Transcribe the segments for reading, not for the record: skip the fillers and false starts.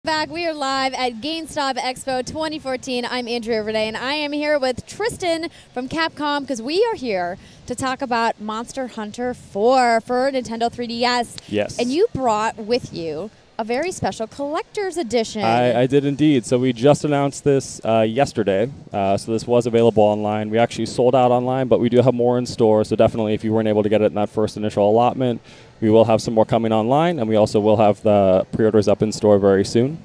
Back, we are live at GameStop Expo 2014. I'm Andrea Renee, and I am here with Tristan from Capcom because we are here to talk about Monster Hunter 4 for Nintendo 3DS. Yes. And you brought with you a very special collector's edition. I did indeed. So we just announced this yesterday. So this was available online. We actually sold out online, but we do have more in store. So definitely, if you weren't able to get it in that first initial allotment, we will have some more coming online, and we also will have the pre-orders up in store very soon.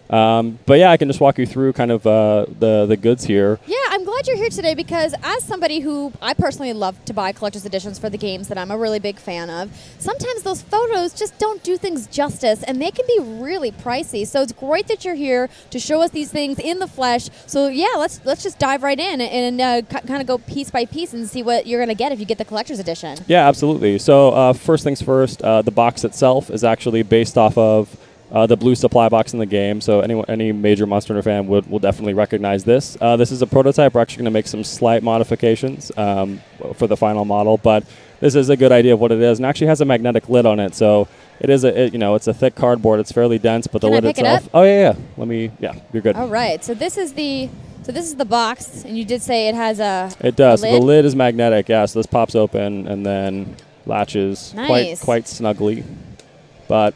But yeah, I can just walk you through kind of the goods here. Yeah, I'm glad you're here today because as somebody who I personally love to buy collector's editions for the games that I'm a really big fan of, sometimes those photos just don't do things justice and they can be really pricey. So it's great that you're here to show us these things in the flesh. So yeah, let's just dive right in and kind of go piece by piece and see what you're going to get if you get the collector's edition. Yeah, absolutely. So first things first, the box itself is actually based off of the blue supply box in the game, so any major Monster Hunter fan will definitely recognize this. This is a prototype. We're actually going to make some slight modifications for the final model, but this is a good idea of what it is, and actually has a magnetic lid on it. So it is it's a thick cardboard. It's fairly dense, but the lid itself. Oh yeah. You're good. All right. So this is the box, and you did say it has a. It does. A lid? So the lid is magnetic. Yeah. So this pops open and then latches quite snugly, but.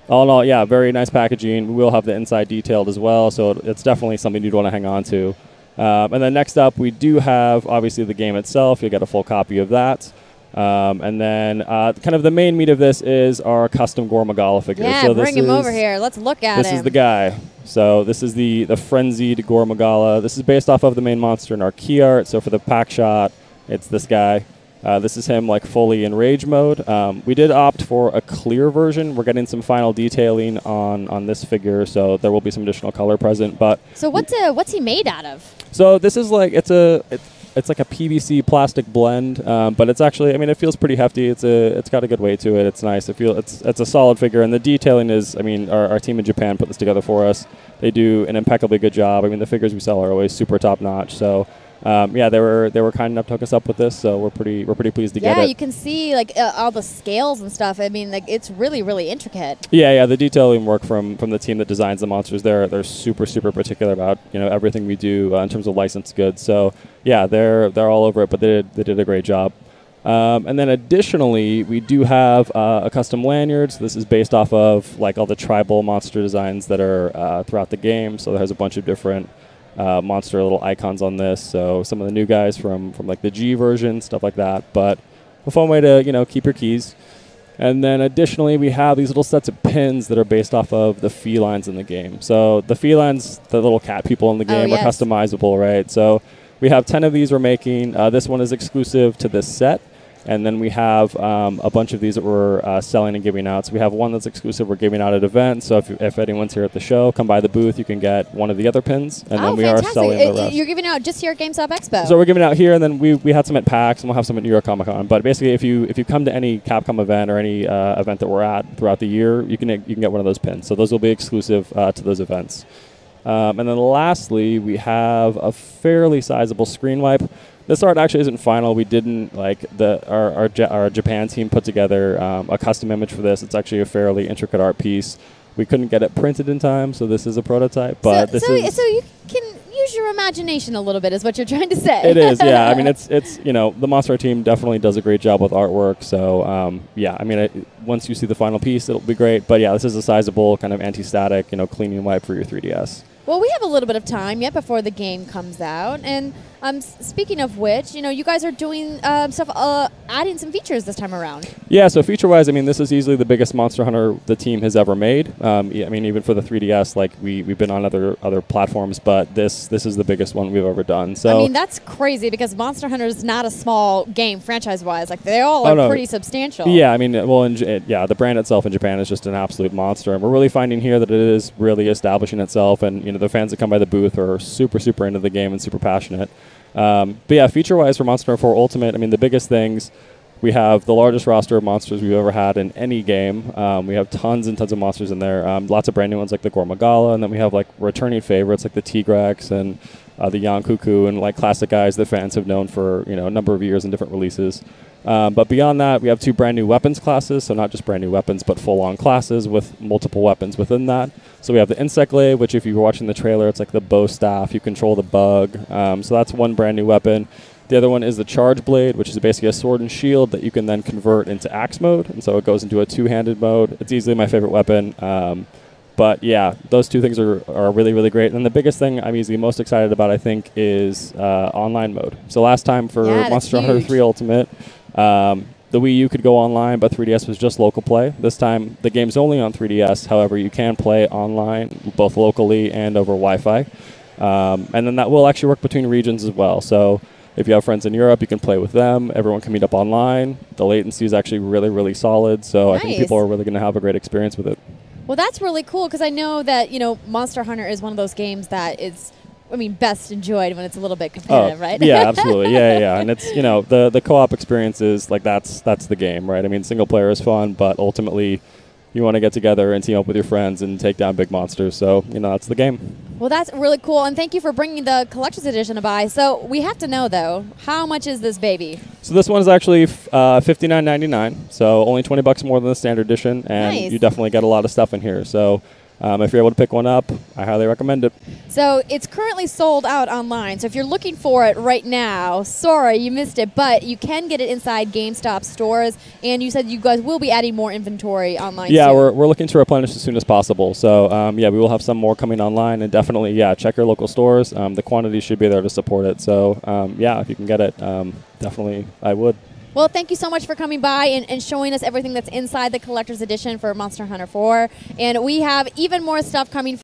All in all, yeah, very nice packaging. We will have the inside detailed as well, so it's definitely something you'd want to hang on to. And then next up, we do have, obviously, the game itself. You'll get a full copy of that. And then kind of the main meat of this is our custom Gore Magala figure. Yeah, so bring him over here. Let's look at him. This is the guy. So this is the frenzied Gore Magala. This is based off of the main monster in our key art. So for the pack shot, it's this guy. This is him like fully in rage mode. We did opt for a clear version. We're getting some final detailing on this figure, so there will be some additional color present. But so what's he made out of? So this is like it's like a PVC plastic blend, but it's actually it feels pretty hefty. It's got a good weight to it. It's nice. It's a solid figure, and the detailing is our team in Japan put this together for us. They do an impeccably good job. The figures we sell are always super top notch. So. Yeah, they were kind enough to hook us up with this, so we're pretty pleased to get it. Yeah, you can see all the scales and stuff. It's really intricate. Yeah, the detailing work from the team that designs the monsters. They're super particular about everything we do in terms of licensed goods. So yeah, they're all over it, but they did a great job. And then additionally, we do have a custom lanyard. So this is based off of all the tribal monster designs that are throughout the game. So there's a bunch of different. Monster little icons on this, so some of the new guys from the G version, stuff like that. But a fun way to keep your keys. And then additionally, we have these little sets of pins that are based off of the felines in the game. So the felines, the little cat people in the game, are customizable, right? So we have 10 of these we're making. This one is exclusive to this set. And then we have a bunch of these that we're selling and giving out. So we have one that's exclusive we're giving out at events. So if anyone's here at the show, come by the booth. You can get one of the other pins. And then we fantastic. are selling the rest. You're giving out just here at GameStop Expo. So we're giving out here, and then we had some at PAX, and we'll have some at New York Comic Con. But basically, if you come to any Capcom event or any event that we're at throughout the year, you can get one of those pins. So those will be exclusive to those events. And then lastly, we have a fairly sizable screen wipe. This art actually isn't final. We didn't our Japan team put together a custom image for this. It's actually a fairly intricate art piece. We couldn't get it printed in time, so this is a prototype. But so you can use your imagination a little bit, is what you're trying to say. It is, yeah. It's the Monster team definitely does a great job with artwork. So yeah, once you see the final piece, it'll be great. But yeah, this is a sizable kind of anti-static, cleaning wipe for your 3DS. Well, we have a little bit of time yet before the game comes out, and speaking of which, you guys are doing stuff, adding some features this time around. Yeah, so feature-wise, this is easily the biggest Monster Hunter the team has ever made. Even for the 3DS, we've been on other platforms, but this is the biggest one we've ever done. So that's crazy because Monster Hunter is not a small game franchise-wise. They all are pretty substantial. Yeah, the brand itself in Japan is just an absolute monster, and we're really finding here that it is really establishing itself, and the fans that come by the booth are super into the game and super passionate. But yeah, feature-wise for Monster Hunter 4 Ultimate, the biggest things, we have the largest roster of monsters we've ever had in any game. We have tons and tons of monsters in there. Lots of brand new ones like the Gore Magala, and then we have returning favorites like the Tigrex and the Yankuku and classic guys that fans have known for a number of years in different releases. But beyond that, we have 2 brand new weapons classes, so not just brand new weapons, but full-on classes with multiple weapons within that. So we have the Insect Glaive, which if you were watching the trailer, it's like the bow staff. You control the bug. So that's one brand new weapon. The other one is the Charge Blade, which is basically a sword and shield that you can then convert into axe mode. And so it goes into a 2-handed mode. It's easily my favorite weapon. But yeah, those 2 things are really, really great. And the biggest thing I'm easily most excited about, I think, is online mode. So last time for Monster Hunter 3 Ultimate, the Wii U could go online, but 3DS was just local play. This time, the game's only on 3DS. However, you can play online, both locally and over Wi-Fi. And then that will actually work between regions as well. So if you have friends in Europe, you can play with them. Everyone can meet up online. The latency is actually really, really solid. So I think people are really going to have a great experience with it. Well, that's really cool because I know that, Monster Hunter is one of those games that is, best enjoyed when it's a little bit competitive, right? Yeah, absolutely. Yeah. And it's, the co-op experience is like that's the game, right? Single player is fun, but ultimately you want to get together and team up with your friends and take down big monsters. So, that's the game. Well, that's really cool. And thank you for bringing the collector's edition to buy. So we have to know, though, how much is this baby? So this one is actually $59.99. So only $20 more than the standard edition. And you definitely get a lot of stuff in here. So if you're able to pick one up, I highly recommend it. So it's currently sold out online. So if you're looking for it right now, sorry, you missed it. But you can get it inside GameStop stores. And you said you guys will be adding more inventory online Yeah, soon. we're looking to replenish as soon as possible. So, we will have some more coming online. And definitely, check your local stores. The quantity should be there to support it. So, if you can get it, definitely I would. Well, thank you so much for coming by and showing us everything that's inside the collector's edition for Monster Hunter 4. And we have even more stuff coming